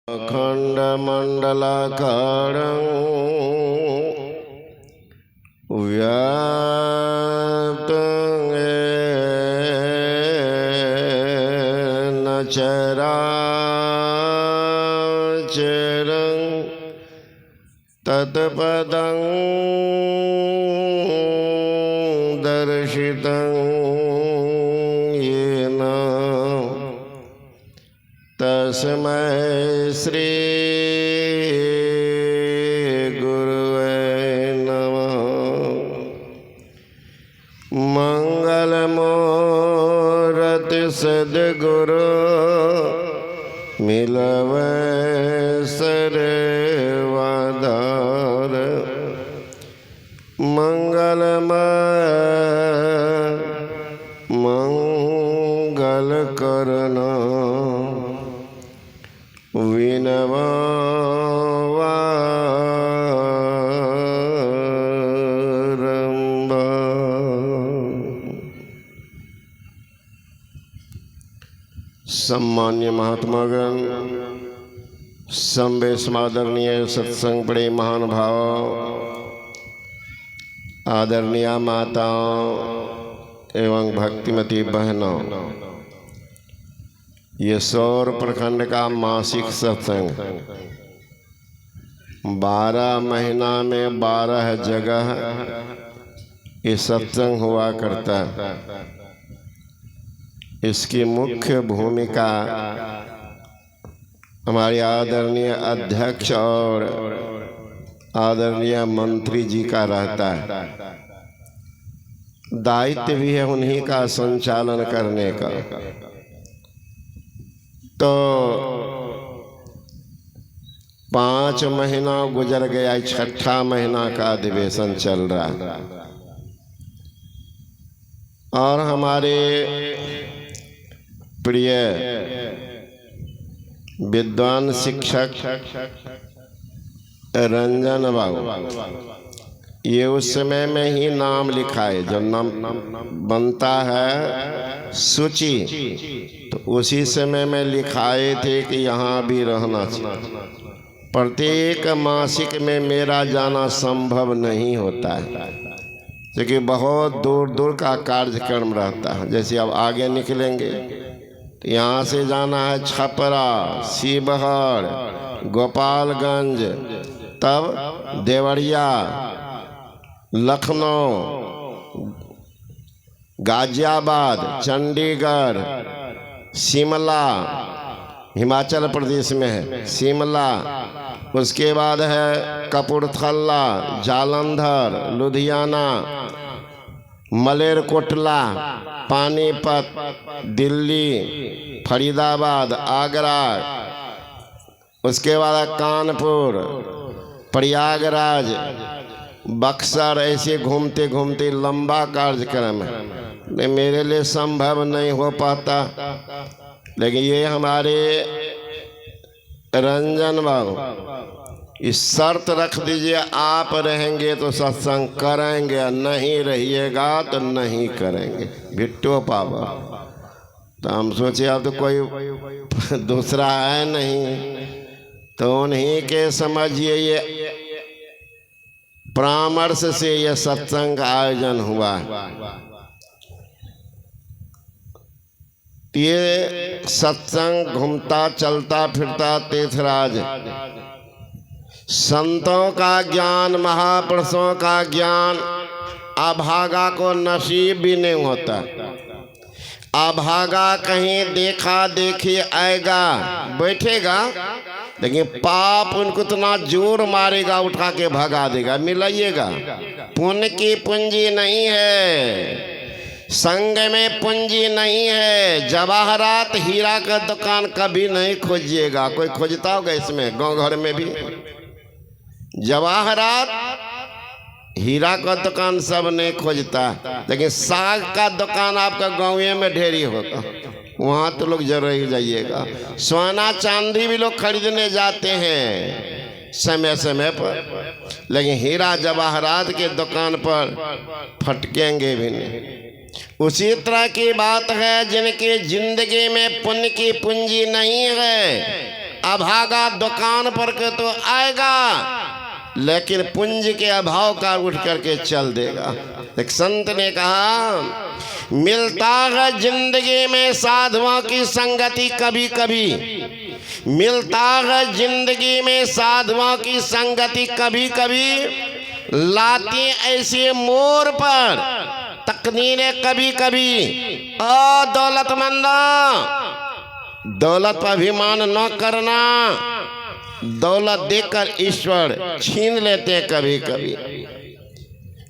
खण्डमण्डलाकारं व्याप्तं येन चराचरं तत्पदं दर्शितं येन तस्मै श्री गुरुवे नमः। मंगलमूर्ति सद्गुरु मिलवे सर्वाधार, मंगल करना विनवारंभ। सम्मान्य महात्मागण, संवेशमादरणीय सत्संग बड़े महान भाव, आदरणीय माताओं एवं भक्तिमती बहनों, ये सौर प्रखंड का मासिक सत्संग 12 महीना में 12 जगह ये सत्संग हुआ करता है। इसकी मुख्य भूमिका हमारे आदरणीय अध्यक्ष और आदरणीय मंत्री जी का रहता है। दायित्व भी है उन्हीं का संचालन करने का। तो 5 महीना गुजर गया, 6ठा महीना का अधिवेशन चल रहा है और हमारे प्रिय विद्वान शिक्षक रंजन बाबू, ये उस समय में ही नाम लिखा है, जब नाम बनता है सूची तो उसी समय में लिखाए थे कि यहाँ भी रहना चाहिए। प्रत्येक मासिक में मेरा जाना संभव नहीं होता है क्योंकि बहुत दूर दूर का कार्यक्रम रहता है। जैसे अब आगे निकलेंगे तो यहाँ से जाना है छपरा, शिवहर, गोपालगंज, तब देवरिया, लखनऊ, गाजियाबाद, चंडीगढ़, शिमला, हिमाचल प्रदेश में है शिमला, उसके बाद है कपूरथला, जालंधर, लुधियाना, मलेरकोटला, पानीपत, दिल्ली, फरीदाबाद, आगरा, उसके बाद कानपुर, प्रयागराज, बक्सर, ऐसे घूमते घूमते लंबा कार्यक्रम है। मेरे लिए संभव नहीं हो पाता, लेकिन ये हमारे रंजन बाबू इस शर्त रख दीजिए, आप रहेंगे तो सत्संग करेंगे, नहीं रहिएगा तो नहीं करेंगे। भिट्टो पावा। तो हम सोचे अब तो कोई दूसरा है नहीं, तो उन्हीं के समझिए ये परामर्श से यह सत्संग का आयोजन हुआ। ये सत्संग घूमता चलता फिरता तीर्थराज, संतों का ज्ञान, महापुरुषों का ज्ञान अभागा को नसीब भी नहीं होता। अभागा कहीं देखा देखी आएगा, बैठेगा, लेकिन पाप उनको इतना जोर मारेगा, उठा के भगा देगा, मिलाइएगा। पुण्य की पूंजी नहीं है, संग में पूंजी नहीं है। जवाहरात हीरा का दुकान कभी नहीं खोजिएगा। कोई खोजता होगा इसमें? गांव घर में भी जवाहरात हीरा का दुकान सब नहीं खोजता, लेकिन साग का दुकान आपका गाँव में ढेरी होगा, वहाँ तो लोग जरूर ही जाइएगा। सोना चांदी भी लोग खरीदने जाते हैं समय समय पर, लेकिन हीरा जवाहरात के दुकान पर फटकेंगे भी नहीं। उसी तरह की बात है जिनकी जिंदगी में पुण्य की पूंजी नहीं है, अभागा दुकान पर के तो आएगा, लेकिन पुंज के अभाव का उठ करके चल देगा। एक संत ने कहा, मिलता है जिंदगी में साधुओं की संगति कभी कभी, मिलता है जिंदगी में साधुओं की संगति कभी कभी, लाती ऐसे मोड़ पर तकदीरें कभी कभी। ओ दौलतमंदा, दौलत पर अभिमान न करना, दौलत देकर ईश्वर छीन लेते हैं कभी कभी।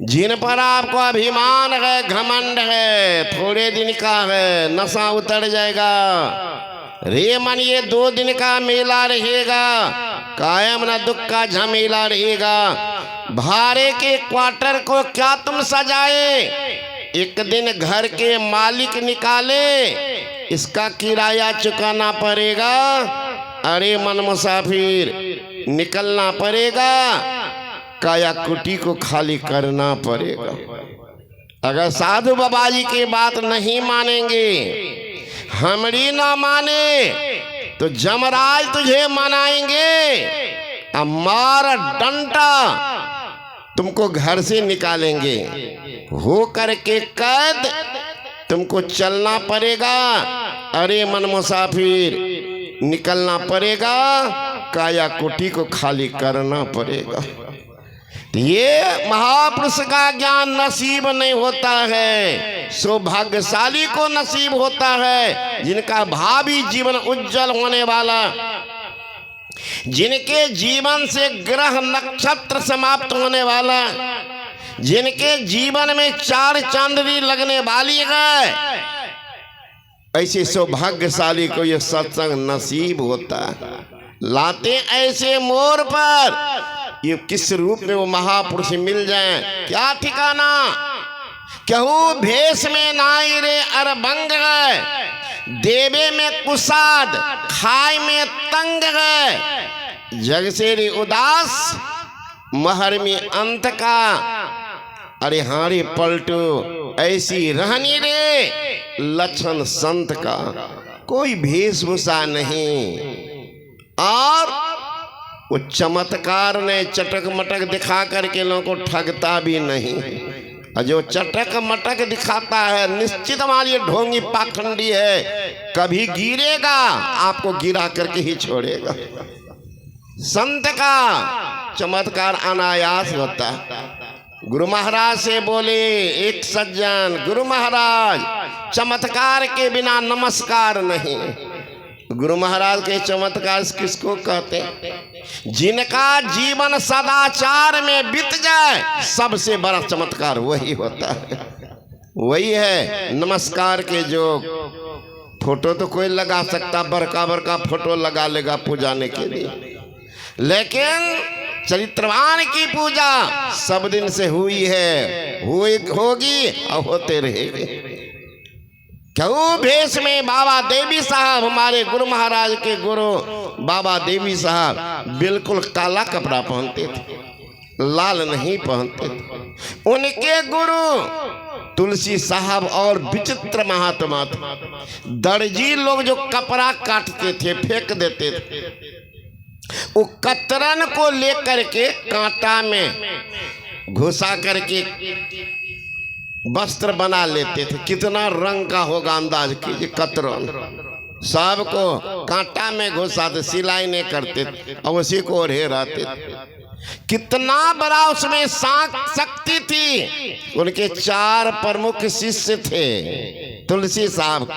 जिन पर आपको अभिमान है, घमंड है, थोड़े दिन का है, नशा उतर जाएगा। रे मन ये 2 दिन का मेला रहेगा, कायम न दुख का झमेला रहेगा। भाड़े के क्वार्टर को क्या तुम सजाए, एक दिन घर के मालिक निकाले, इसका किराया चुकाना पड़ेगा। अरे मन मुसाफिर, निकलना पड़ेगा, काया कुटी को खाली करना पड़ेगा। अगर साधु बाबा जी की बात नहीं मानेंगे, हमरी ना माने, तो जमराज तुझे मनाएंगे, मार डंडा तुमको घर से निकालेंगे, हो करके कैद तुमको चलना पड़ेगा। अरे मन मुसाफिर, निकलना पड़ेगा, काया कुटी को खाली करना पड़ेगा। ये महापुरुष का ज्ञान नसीब नहीं होता है, सौभाग्यशाली को नसीब होता है, जिनका भावी जीवन उज्जवल होने वाला, जिनके जीवन से ग्रह नक्षत्र समाप्त होने वाला, जिनके जीवन में 4 चांदनी लगने वाली है, ऐसे सौभाग्यशाली को यह सत्संग नसीब होता है। लाते ऐसे मोड़ पर, ये किस रूप में वो महापुरुष मिल जाएं, क्या ठिकाना। कहूँ भेष में नाई रे अरबंग है, देवे में कुसाद, खाए में तंग है, जग से रे उदास, महर में अंत का। अरे हारी पलटो ऐसी रहनी रे, लक्षण संत का, कोई वेशभूषा नहीं। और वो चमत्कार ने चटक मटक दिखा करके लोगों को ठगता भी नहीं। और जो चटक मटक दिखाता है, निश्चित हमारी ढोंगी पाखंडी है, कभी गिरेगा, आपको गिरा करके ही छोड़ेगा। संत का चमत्कार अनायास होता है। गुरु महाराज से बोले एक सज्जन, गुरु महाराज चमत्कार के बिना नमस्कार नहीं। गुरु महाराज के चमत्कार किसको कहते हैं? जिनका जीवन सदाचार में बीत जाए, सबसे बड़ा चमत्कार वही होता है। वही है नमस्कार के जो फोटो तो कोई लगा सकता, बड़का बड़का फोटो लगा लेगा पूजाने के लिए, लेकिन चरित्रवान की पूजा सब दिन से हुई है, होगी और होते रहेगी। क्यों भेष में बाबा देवी साहब, हमारे गुरु महाराज के गुरु बाबा देवी साहब बिल्कुल काला कपड़ा पहनते थे, लाल नहीं पहनते थे। उनके गुरु तुलसी साहब और विचित्र महात्मा थे। दर्जी लोग जो कपड़ा काटते थे, फेंक देते थे, वो कतरन को लेकर के कांटा में घुसा करके वस्त्र बना लेते थे। कितना रंग का होगा अंदाज कीजिए। कतरन सबको कांटा में घुसाते, सिलाई नहीं करते थे और उसी को ओढ़े रहते थे। कितना बड़ा उसमें शक्ति थी। उनके 4 प्रमुख शिष्य थे, तुलसी साहब,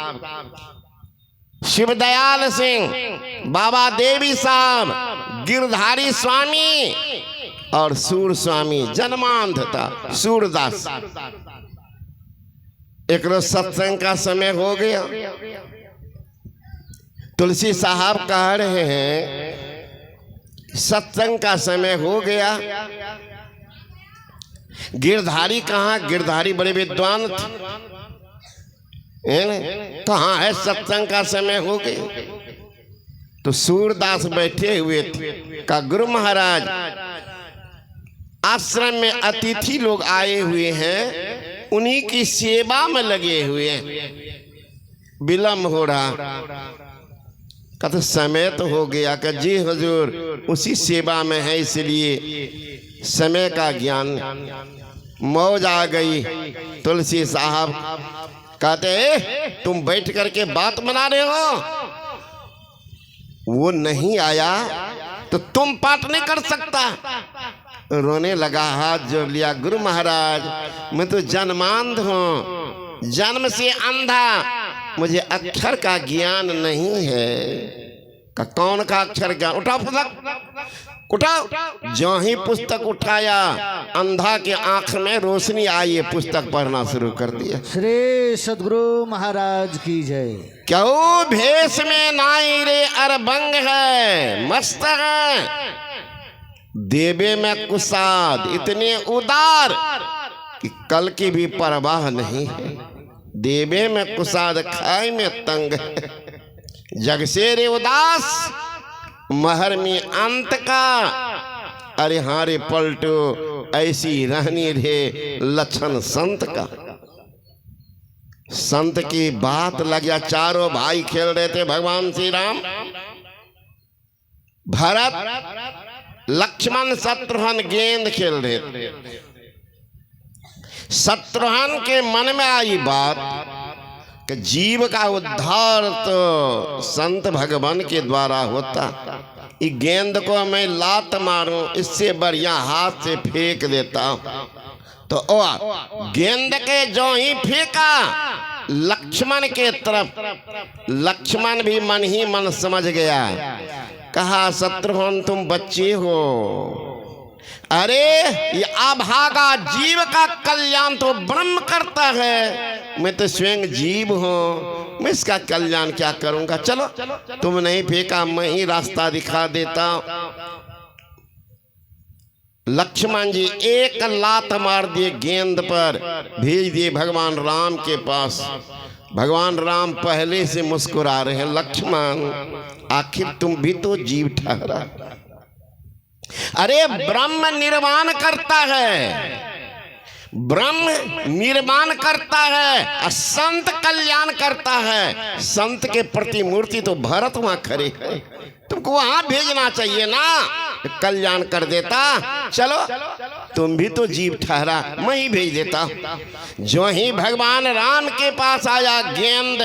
शिवदयाल सिंह, बाबा देवी साहब, गिरधारी स्वामी और सूर स्वामी। जन्मांध था सूरदास। एक रोज सत्संग का समय हो गया। तुलसी साहब कह रहे हैं सत्संग का समय हो गया। गिरधारी कहाँ? गिरधारी बड़े विद्वान थे। कहाँ है? सत्संग का समय हो गया। तो सूरदास बैठे हुए थे। कहा गुरु महाराज, आश्रम में अतिथि लोग आए हुए हैं, उन्हीं की सेवा में लगे हुए हैं, विलम्ब हो रहा। कहते समय तो हो गया। कि जी हुजूर उसी सेवा में है, इसलिए समय का ज्ञान। मौज आ गई। तुलसी साहब कहते तुम बैठ करके बात बना रहे हो, वो नहीं आया तो तुम पाठ नहीं कर सकता। रोने लगा, हाथ जोड़ लिया, गुरु महाराज मैं तो जन्मांध हूँ, जन्म से अंधा, मुझे अक्षर का ज्ञान नहीं है। कौन का अक्षर ज्ञान? उठाओ पुस्तक, उठाओ। जो ही पुस्तक उठाया, अंधा के आंख में रोशनी आई, ये पुस्तक पढ़ना शुरू कर दिया। श्री सद्गुरु महाराज की जय। क्यों भेष में नाई रे अरबंग है, मस्त है, देवे में कुसाद, इतने उदार कि कल की भी परवाह नहीं है। देवे में कुसाद, खाए में तंग है, जग से रे उदास, महर में अंत का, अरे हारे पलटो, ऐसी रहनी रे लक्षण संत का। संत की बात लग गया। चारों भाई खेल रहे थे, भगवान श्री राम, भरत, लक्ष्मण, शत्रुघ्न गेंद खेल रहे थे। शत्रुघ्न के मन में आई बात कि जीव का उद्धार तो संत भगवान के द्वारा होता, इस गेंद को मैं लात मारूं, इससे बढ़िया हाथ से फेंक देता हूं। तो गेंद के जो ही फेंका लक्ष्मण के तरफ, लक्ष्मण भी मन ही मन समझ गया। कहा शत्रुघ्न तुम बच्चे हो, अरे ये अभागा जीव का कल्याण तो ब्रह्म करता है, मैं तो स्वयं जीव हूँ, मैं इसका कल्याण क्या करूंगा। चलो तुम नहीं फेंका, मैं ही रास्ता दिखा देता। लक्ष्मण जी एक लात मार दिए गेंद पर, भेज दिए भगवान राम के पास। भगवान राम पहले से मुस्कुरा रहे हैं, लक्ष्मण आखिर तुम भी तो जीव ठहरा। अरे ब्रह्म निर्माण करता है, ब्रह्म निर्माण करता है, संत कल्याण करता है। संत के प्रतिमूर्ति तो भरत वहां खड़े हैं, तुमको वहां भेजना चाहिए ना, कल्याण कर देता। चलो तुम भी तो जीव ठहरा, मैं ही भेज देता। जो ही भगवान राम के पास आया गेंद,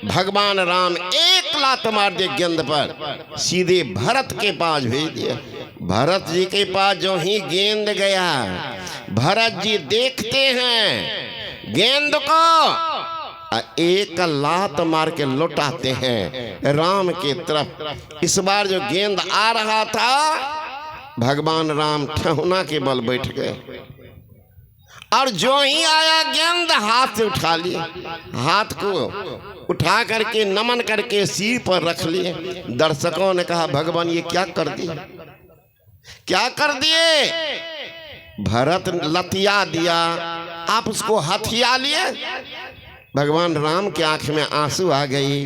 भगवान राम एक लात मार दिए गेंद पर, सीधे भरत के पास भेज दिया। भरत जी के पास जो ही गेंद गया, भरत जी देखते हैं गेंद को, एक लात मार के लौटाते हैं राम के तरफ। इस बार जो गेंद आ रहा था, भगवान राम ठहुना के बल बैठ गए, और जो ही आया गेंद हाथ से उठा लिए, हाथ को उठा करके नमन करके सिर पर रख लिए। दर्शकों ने कहा भगवान ये क्या कर दिए, क्या कर दिए। भरत लतिया दिया, आप उसको हथिया लिए। भगवान राम के आंख में आंसू आ गई।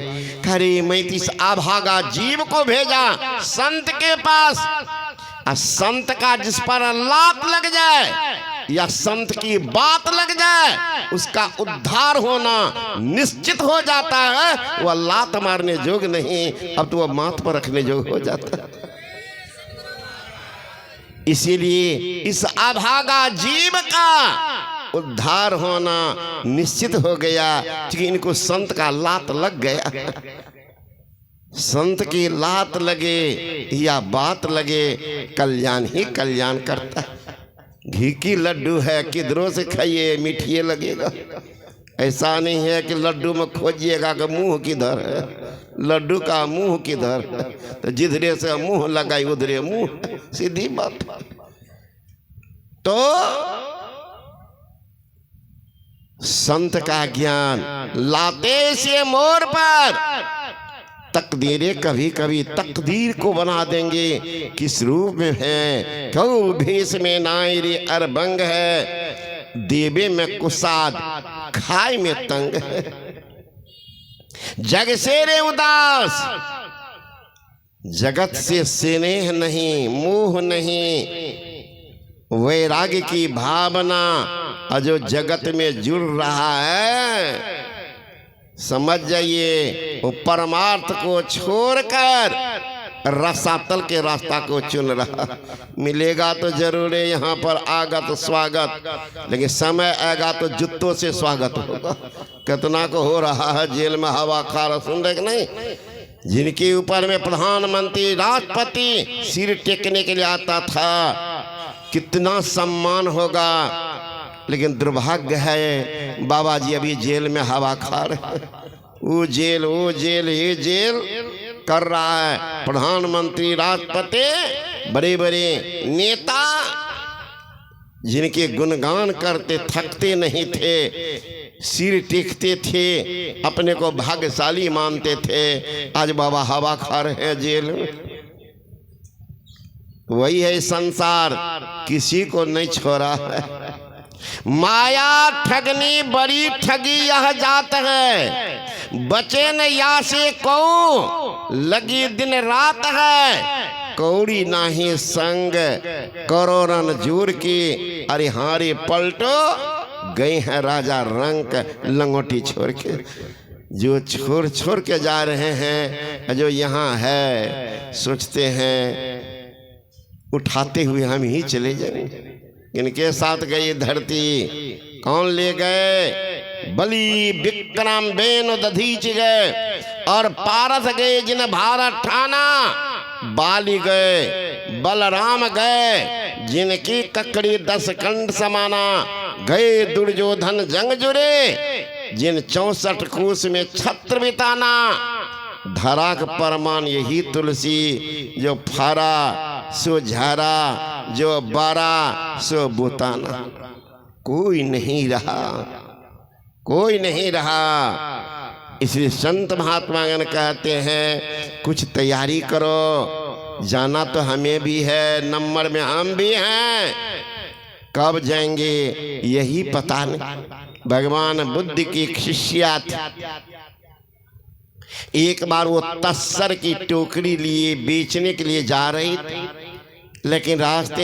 अरे मैं इस अभागा जीव को भेजा संत के पास, और संत का जिस पर लात लग जाए या संत की बात लग जाए, उसका उद्धार होना निश्चित हो जाता है। वह लात मारने जोग नहीं, अब तो वह माथ पर रखने जोग हो जाता है। इसीलिए इस अभागा जीव का उद्धार होना निश्चित हो गया, क्योंकि इनको संत का लात लग गया। संत की लात लगे या बात लगे, कल्याण ही कल्याण करता है। घी की लड्डू है, किधरों से खाइए मीठिए लगेगा। ऐसा नहीं है कि लड्डू में खोजिएगा कि मुंह किधर है, लड्डू का मुंह किधर है, तो जिधरे से मुंह लगाई उधरे मुंह, सीधी बात। तो संत का ज्ञान लाते से मोर पर, तकदीरें कभी कभी तकदीर को बना देंगे। किस रूप में है, क्यों भेष में नाई रे अरबंग है, देवे में कुसाद, खाए में तंग है। जग से रे उदास, जगत से स्नेह नहीं, मोह नहीं, वैराग्य की भावना, और जो जगत में जुड़ रहा है समझ जाइए, वो परमार्थ को छोड़कर रसातल के रास्ता को चुन रहा। मिलेगा तो जरूर है यहाँ पर आगत स्वागत, लेकिन समय आएगा तो जूतों से स्वागत होगा। कितना को हो रहा है जेल में हवा खा रहा, सुन रहे कि नहीं? जिनके ऊपर में प्रधानमंत्री राष्ट्रपति सिर टेकने के लिए आता था, कितना सम्मान होगा। लेकिन दुर्भाग्य है बाबा जी अभी जेल में हवा खा रहे। वो जेल ये जेल कर रहा है। प्रधानमंत्री राष्ट्रपति बड़े बड़े नेता जिनके गुणगान करते थकते नहीं थे, सिर टेकते थे, अपने को भाग्यशाली मानते थे, आज बाबा हवा खा रहे हैं जेल में। वही है संसार, किसी को नहीं छोड़ा है। माया ठगनी बड़ी ठगी यह जात है, बचे न या से को लगी दिन रात है। कौड़ी नाही संग करोड़न जूर की, अरे हारे पलटो गए हैं राजा रंक लंगोटी छोड़ के। जो छोड़ के जा रहे हैं, जो यहाँ है, सोचते हैं उठाते हुए हम ही चले जाएंगे। इनके साथ गई धरती, कौन ले गए? बलि विक्रम बेन दधीच गए, और पारस गए जिन भारत ठाना। बाली गए, बलराम गए, जिनकी ककड़ी 10 खंड समाना। गए दुर्योधन जंग जुरे, जिन 64 कोस में छत्र बिताना। धरा का परमान यही तुलसी, जो फारा सो झारा, जो बारा सो बुताना। कोई नहीं रहा, कोई नहीं रहा। इसलिए संत महात्मागण कहते हैं कुछ तैयारी करो, जाना तो हमें भी है, नंबर में हम भी हैं। कब जाएंगे यही पता नहीं। भगवान बुद्ध की शिष्या थी, एक बार वो तस्सर की टोकरी लिए बेचने के लिए जा रही थी, लेकिन रास्ते